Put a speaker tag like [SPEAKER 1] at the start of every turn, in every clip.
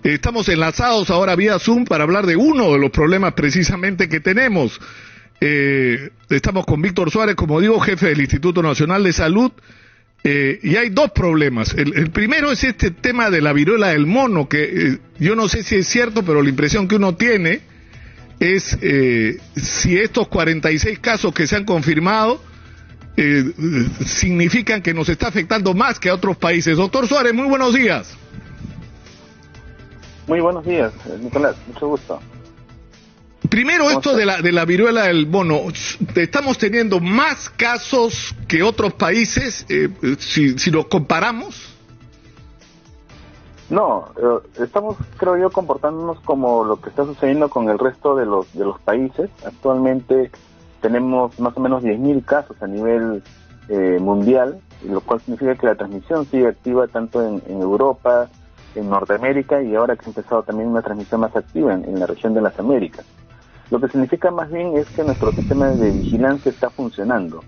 [SPEAKER 1] Estamos enlazados ahora vía Zoom para hablar de uno de los problemas precisamente que tenemos. Estamos con Víctor Suárez, como digo, jefe del Instituto Nacional de Salud, y hay dos problemas. El primero es este tema de la viruela del mono, que yo no sé si es cierto, pero la impresión que uno tiene es si estos 46 casos que se han confirmado significan que nos está afectando más que a otros países. Doctor Suárez, muy buenos días.
[SPEAKER 2] Muy buenos días, Nicolás, mucho gusto.
[SPEAKER 1] Primero, esto de la viruela del mono, ¿estamos teniendo más casos que otros países si los comparamos?
[SPEAKER 2] No, estamos, creo yo, comportándonos como lo que está sucediendo con el resto de los países. Actualmente tenemos más o menos 10.000 casos a nivel mundial, lo cual significa que la transmisión sigue activa tanto en Europa, en Norteamérica, y ahora que ha empezado también una transmisión más activa en la región de las Américas. Lo que significa más bien es que nuestro sistema de vigilancia está funcionando,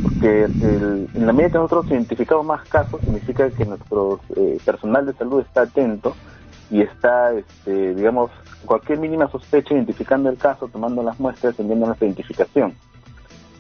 [SPEAKER 2] porque en la medida que nosotros identificamos más casos, significa que nuestro personal de salud está atento y está, digamos, cualquier mínima sospecha identificando el caso, tomando las muestras, enviando nuestra identificación,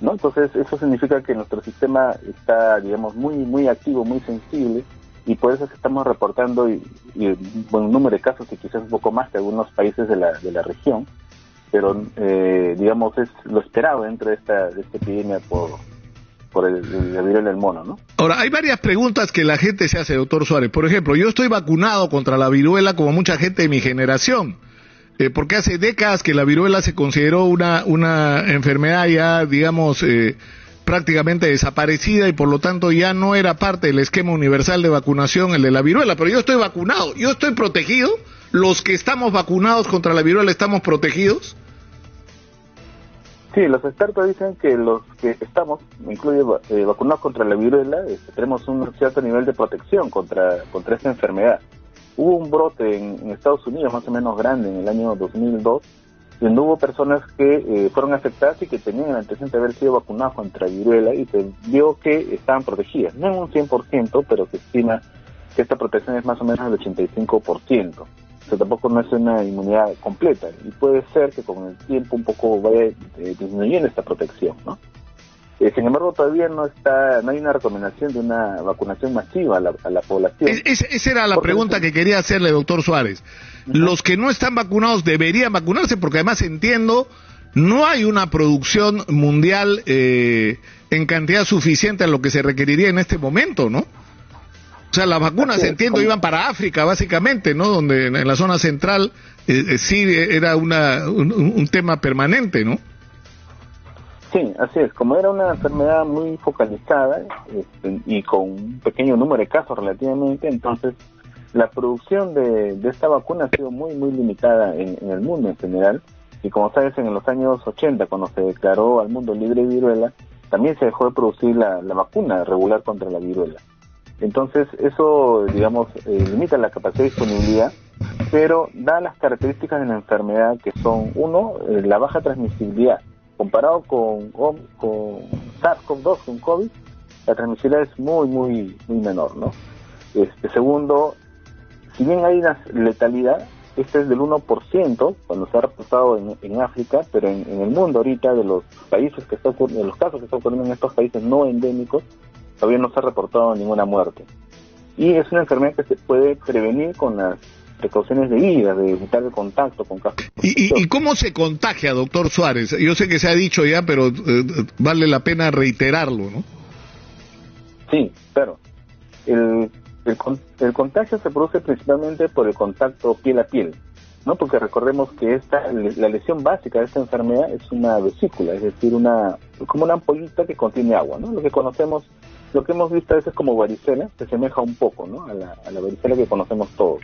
[SPEAKER 2] ¿no? Entonces eso significa que nuestro sistema está, digamos, muy activo, muy sensible, y por eso es que estamos reportando y un buen número de casos, y quizás un poco más que algunos países de la región, pero digamos es lo esperado dentro de esta epidemia por la viruela del mono, ¿no?
[SPEAKER 1] Ahora, hay varias preguntas que la gente se hace, doctor Suárez. Por ejemplo, yo estoy vacunado contra la viruela como mucha gente de mi generación, porque hace décadas que la viruela se consideró una enfermedad ya, digamos, prácticamente desaparecida, y por lo tanto ya no era parte del esquema universal de vacunación el de la viruela. Pero yo estoy vacunado, yo estoy protegido. ¿Los que estamos vacunados contra la viruela estamos protegidos?
[SPEAKER 2] Sí, los expertos dicen que los que estamos, incluye vacunados contra la viruela, tenemos un cierto nivel de protección contra esta enfermedad. Hubo un brote en Estados Unidos más o menos grande en el año 2002, donde hubo personas que fueron afectadas y que tenían el antecedente de haber sido vacunados contra viruela, y se vio que estaban protegidas, no en un 100%, pero se estima que esta protección es más o menos del 85%. O sea, tampoco no es una inmunidad completa, y puede ser que con el tiempo un poco vaya disminuyendo esta protección, ¿no? Sin embargo, todavía no hay una recomendación de una vacunación masiva a la población.
[SPEAKER 1] Esa era la pregunta que quería hacerle, doctor Suárez. Los que no están vacunados deberían vacunarse, porque además entiendo, no hay una producción mundial en cantidad suficiente a lo que se requeriría en este momento, ¿no? O sea, las vacunas, entiendo, iban para África, básicamente, ¿no? Donde en la zona central sí era un tema permanente, ¿no?
[SPEAKER 2] Sí, así es. Como era una enfermedad muy focalizada y con un pequeño número de casos relativamente, entonces la producción de esta vacuna ha sido muy limitada en el mundo en general. Y como sabes, en los años 80, cuando se declaró al mundo libre de viruela, también se dejó de producir la vacuna regular contra la viruela. Entonces eso, digamos, limita la capacidad de disponibilidad, pero da las características de la enfermedad, que son, uno, la baja transmisibilidad. Comparado con SARS-CoV-2, con COVID, la transmisibilidad es muy menor, ¿no? Segundo, si bien hay una letalidad, esta es del 1% cuando se ha reportado en África, pero en el mundo ahorita, de los países que están ocurriendo, de los casos que están ocurriendo en estos países no endémicos, todavía no se ha reportado ninguna muerte. Y es una enfermedad que se puede prevenir con las precauciones debidas, de evitar el contacto con casos.
[SPEAKER 1] ¿Y cómo se contagia, doctor Suárez? Yo sé que se ha dicho ya, pero vale la pena reiterarlo, ¿no?
[SPEAKER 2] Sí, claro. El contagio se produce principalmente por el contacto piel a piel, ¿no? Porque recordemos que la lesión básica de esta enfermedad es una vesícula, es decir, como una ampollita que contiene agua, ¿no? Lo que hemos visto a veces como varicela se asemeja un poco, ¿no? a la varicela que conocemos todos.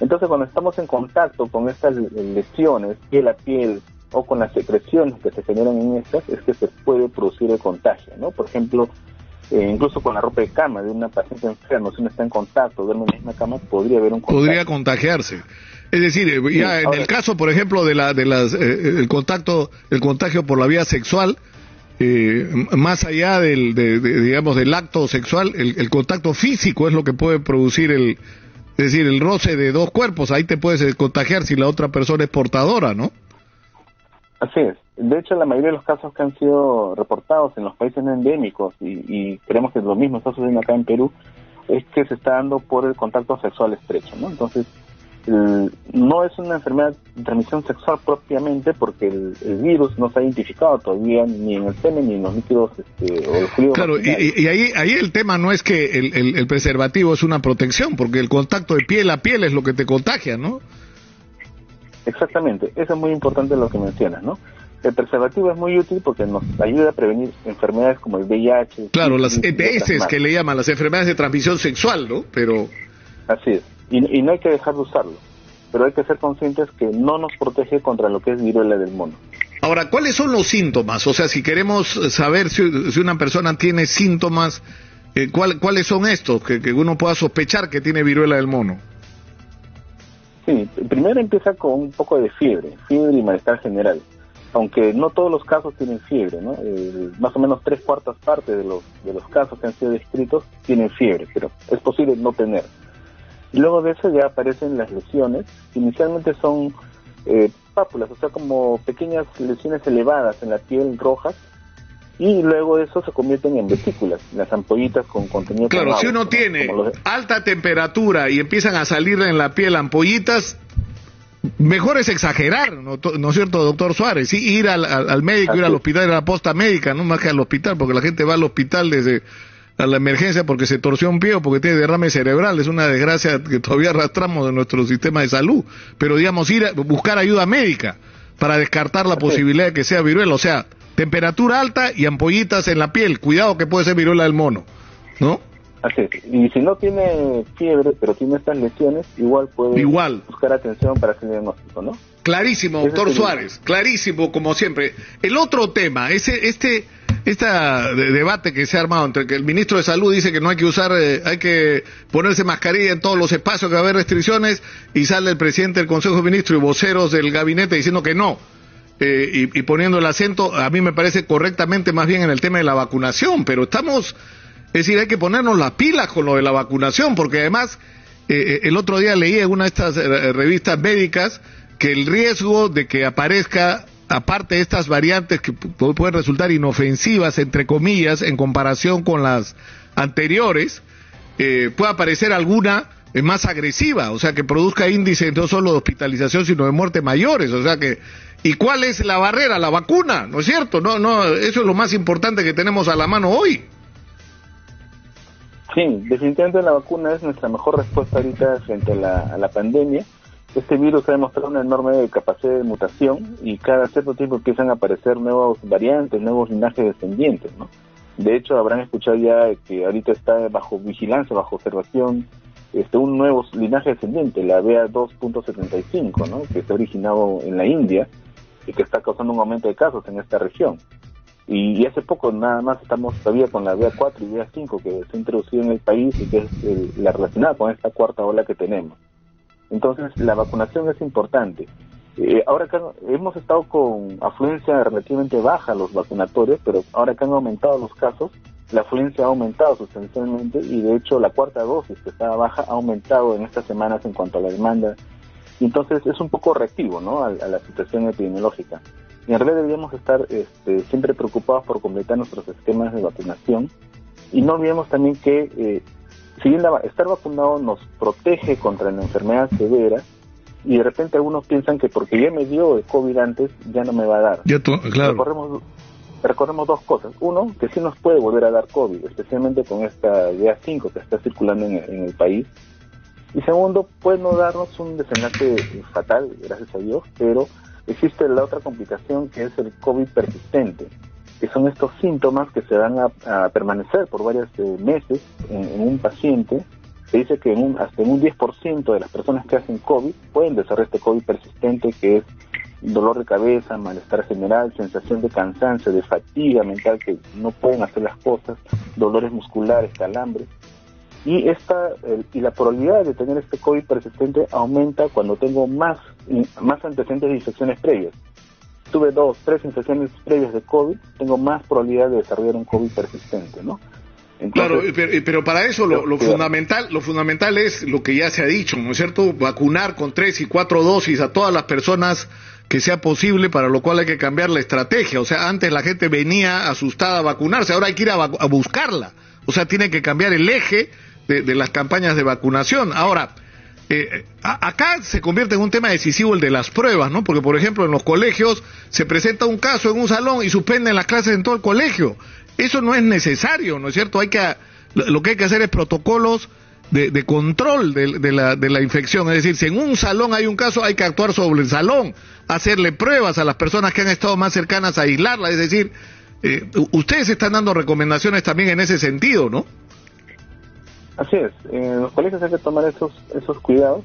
[SPEAKER 2] Entonces, cuando estamos en contacto con estas lesiones piel a piel o con las secreciones que se generan en estas, es que se puede producir el contagio, ¿no? Por ejemplo, incluso con la ropa de cama de una paciente enferma, si uno está en contacto, duerme en la misma cama, podría haber un contagio.
[SPEAKER 1] Podría contagiarse. Es decir, ya en el caso, por ejemplo, el contagio por la vía sexual, más allá digamos, del acto sexual, el contacto físico es lo que puede producir Es decir, el roce de dos cuerpos, ahí te puedes contagiar si la otra persona es portadora, ¿no?
[SPEAKER 2] Así es. De hecho, la mayoría de los casos que han sido reportados en los países no endémicos, y creemos que lo mismo está sucediendo acá en Perú, es que se está dando por el contacto sexual estrecho, ¿no? Entonces, no es una enfermedad de transmisión sexual propiamente, porque el virus no se ha identificado todavía ni en el semen ni en los líquidos o los fluidos.
[SPEAKER 1] Claro, y ahí el tema no es que el preservativo es una protección, porque el contacto de piel a piel es lo que te contagia, ¿no?
[SPEAKER 2] Exactamente, eso es muy importante lo que mencionas, ¿no? El preservativo es muy útil porque nos ayuda a prevenir enfermedades como el VIH.
[SPEAKER 1] Claro, las ETS que le llaman, las enfermedades de transmisión sexual, ¿no? Pero...
[SPEAKER 2] Así es, y no hay que dejar de usarlo, pero hay que ser conscientes que no nos protege contra lo que es viruela del mono.
[SPEAKER 1] Ahora, ¿cuáles son los síntomas? O sea, si queremos saber si una persona tiene síntomas, ¿cuáles son estos? Que uno pueda sospechar que tiene viruela del mono.
[SPEAKER 2] Sí, primero empieza con un poco de fiebre y malestar general, aunque no todos los casos tienen fiebre, ¿no? Más o menos 3/4 partes de los casos que han sido descritos tienen fiebre, pero es posible no tener. Y luego de eso ya aparecen las lesiones, que inicialmente son pápulas, o sea, como pequeñas lesiones elevadas en la piel rojas, y luego de eso se convierten en vesículas, las ampollitas con contenido.
[SPEAKER 1] Claro, si uno tiene alta temperatura y empiezan a salir en la piel ampollitas, mejor es exagerar, ¿no es cierto, doctor Suárez? Sí, ir al médico, ir al hospital, ir a la posta médica, no más que al hospital, porque la gente va al hospital desde a la emergencia porque se torció un pie o porque tiene derrame cerebral. Es una desgracia que todavía arrastramos de nuestro sistema de salud. Pero, digamos, ir a buscar ayuda médica para descartar la posibilidad de que sea viruela. O sea, temperatura alta y ampollitas en la piel. Cuidado que puede ser viruela del mono, ¿no?
[SPEAKER 2] Así es. Y si no tiene fiebre, pero tiene estas lesiones, igual puede buscar atención para hacer diagnóstico, ¿no?
[SPEAKER 1] Clarísimo, doctor Suárez, clarísimo, como siempre. El otro tema, este debate que se ha armado entre que el ministro de Salud dice que no hay que usar, hay que ponerse mascarilla en todos los espacios, que va a haber restricciones, y sale el presidente del Consejo de Ministros y voceros del gabinete diciendo que no, y poniendo el acento, a mí me parece correctamente más bien en el tema de la vacunación, pero estamos... Es decir, hay que ponernos las pilas con lo de la vacunación, porque además, el otro día leí en una de estas revistas médicas que el riesgo de que aparezca, aparte de estas variantes que pueden resultar inofensivas, entre comillas, en comparación con las anteriores, puede aparecer alguna más agresiva, o sea, que produzca índices no solo de hospitalización, sino de muerte mayores, o sea que... ¿Y cuál es la barrera? La vacuna, ¿no es cierto? No, eso es lo más importante que tenemos a la mano hoy.
[SPEAKER 2] Sí, definitivamente la vacuna es nuestra mejor respuesta ahorita frente a la pandemia. Este virus ha demostrado una enorme capacidad de mutación y cada cierto tiempo empiezan a aparecer nuevos variantes, nuevos linajes descendientes, ¿no? De hecho, habrán escuchado ya que ahorita está bajo vigilancia, bajo observación, un nuevo linaje descendiente, la BA2.75, ¿no? Que está originado en la India y que está causando un aumento de casos en esta región. Y hace poco nada más estamos todavía con la BA4 y BA5 que se ha introducido en el país y que es la relacionada con esta cuarta ola que tenemos. Entonces la vacunación es importante. Ahora que hemos estado con afluencia relativamente baja los vacunatorios, pero ahora que han aumentado los casos, la afluencia ha aumentado sustancialmente y de hecho la cuarta dosis que estaba baja ha aumentado en estas semanas en cuanto a la demanda. Y entonces es un poco reactivo, ¿no? a la situación epidemiológica. Y en realidad deberíamos estar siempre preocupados por completar nuestros esquemas de vacunación. Y no olvidemos también que si bien estar vacunado nos protege contra la enfermedad severa, y de repente algunos piensan que porque ya me dio el COVID antes, ya no me va a dar.
[SPEAKER 1] Claro.
[SPEAKER 2] Recordemos dos cosas. Uno, que sí nos puede volver a dar COVID, especialmente con esta BA5 que está circulando en el país. Y segundo, puede no darnos un desenlace fatal, gracias a Dios, pero existe la otra complicación que es el COVID persistente, que son estos síntomas que se van a permanecer por varios meses en un paciente. Se dice que hasta en un 10% de las personas que hacen COVID pueden desarrollar este COVID persistente, que es dolor de cabeza, malestar general, sensación de cansancio, de fatiga mental, que no pueden hacer las cosas, dolores musculares, calambres. Y la probabilidad de tener este COVID persistente aumenta cuando tengo más antecedentes de infecciones previas. Tuve 2, 3 infecciones previas de COVID, tengo más probabilidad de desarrollar un COVID persistente, ¿no?
[SPEAKER 1] Entonces, claro, pero para eso lo fundamental es lo que ya se ha dicho, ¿no es cierto? Vacunar con 3 y 4 dosis a todas las personas que sea posible, para lo cual hay que cambiar la estrategia. O sea, antes la gente venía asustada a vacunarse, ahora hay que ir a buscarla. O sea, tiene que cambiar el eje de las campañas de vacunación. Ahora, acá se convierte en un tema decisivo el de las pruebas, ¿no? Porque, por ejemplo, en los colegios se presenta un caso en un salón y suspenden las clases en todo el colegio. Eso no es necesario, ¿no es cierto? Lo que hay que hacer es protocolos de control de la infección. Es decir, si en un salón hay un caso, hay que actuar sobre el salón, hacerle pruebas a las personas que han estado más cercanas a aislarla. Es decir, ustedes están dando recomendaciones también en ese sentido, ¿no?
[SPEAKER 2] Así es, en los colegios hay que tomar esos cuidados.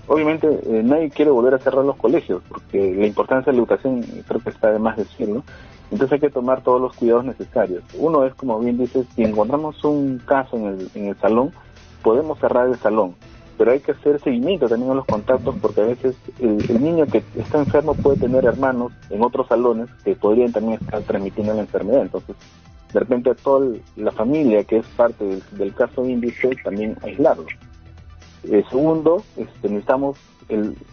[SPEAKER 2] Obviamente nadie quiere volver a cerrar los colegios, porque la importancia de la educación creo que está de más decirlo. Entonces hay que tomar todos los cuidados necesarios. Uno es, como bien dices, si encontramos un caso en el salón, podemos cerrar el salón, pero hay que hacer seguimiento también a los contactos, porque a veces el niño que está enfermo puede tener hermanos en otros salones que podrían también estar transmitiendo la enfermedad. Entonces, de repente a toda la familia que es parte del caso índice también aislarlo. Segundo, necesitamos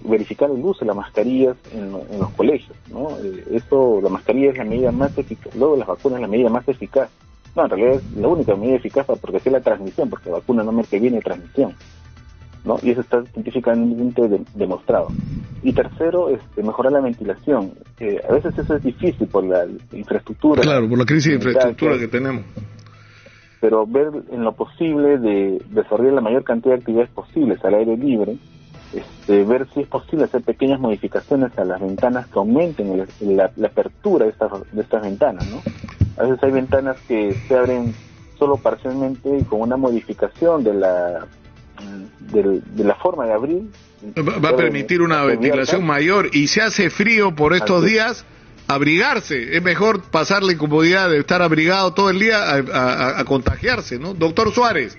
[SPEAKER 2] verificar el uso de las mascarillas en los colegios, ¿no? La mascarilla es la medida más eficaz, luego las vacunas es la medida más eficaz. No, en realidad es la única medida eficaz para proteger la transmisión, porque la vacuna no me previene transmisión, ¿no? Y eso está científicamente demostrado. Y tercero, mejorar la ventilación. A veces eso es difícil por la infraestructura.
[SPEAKER 1] Claro, por la crisis de infraestructura que tenemos.
[SPEAKER 2] Pero ver en lo posible de desarrollar la mayor cantidad de actividades posibles al aire libre, ver si es posible hacer pequeñas modificaciones a las ventanas que aumenten la apertura de estas ventanas, ¿no? A veces hay ventanas que se abren solo parcialmente y con una modificación de la forma de abrir.
[SPEAKER 1] Va a permitir una ventilación mayor, y si hace frío por estos días, abrigarse. Es mejor pasar la incomodidad de estar abrigado todo el día a contagiarse, ¿no? Doctor Suárez,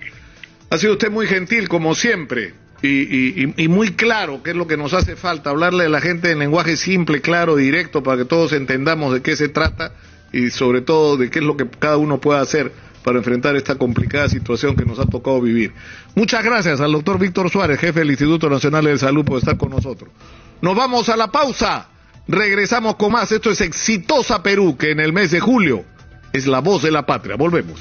[SPEAKER 1] ha sido usted muy gentil como siempre y muy claro, que es lo que nos hace falta, hablarle a la gente en lenguaje simple, claro, directo, para que todos entendamos de qué se trata y sobre todo de qué es lo que cada uno puede hacer para enfrentar esta complicada situación que nos ha tocado vivir. Muchas gracias al doctor Víctor Suárez, jefe del Instituto Nacional de Salud, por estar con nosotros. Nos vamos a la pausa, regresamos con más. Esto es Exitosa Perú, que en el mes de julio es la voz de la patria. Volvemos.